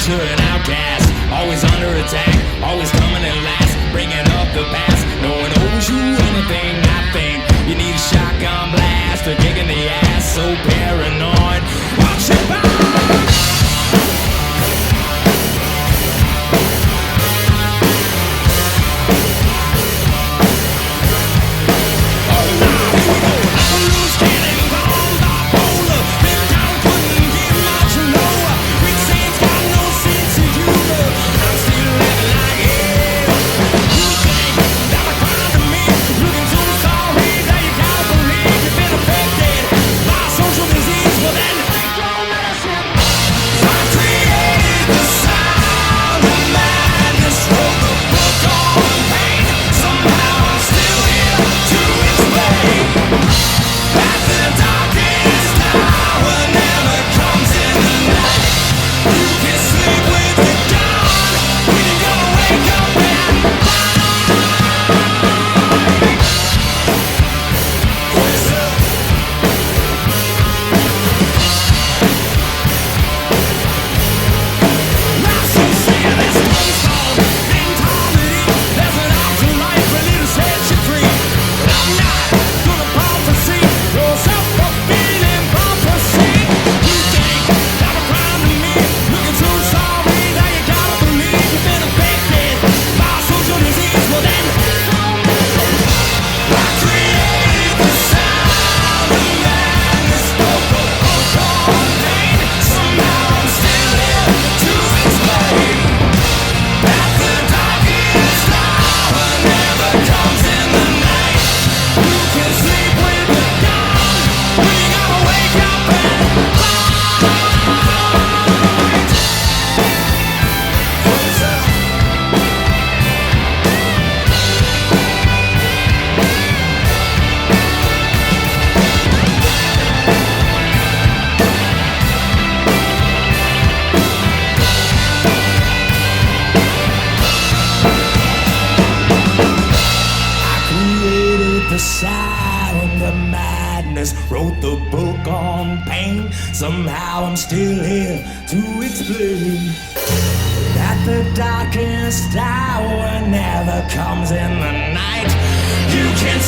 You're an outcast, always under attack, always coming in last, bringing up the past. No one owes you anything, I think. You need a shotgun blast or kick in the ass, so paranoid. Watch it burn! Wrote the book on pain. Somehow I'm still here to explain that the darkest hour never comes in the night. You can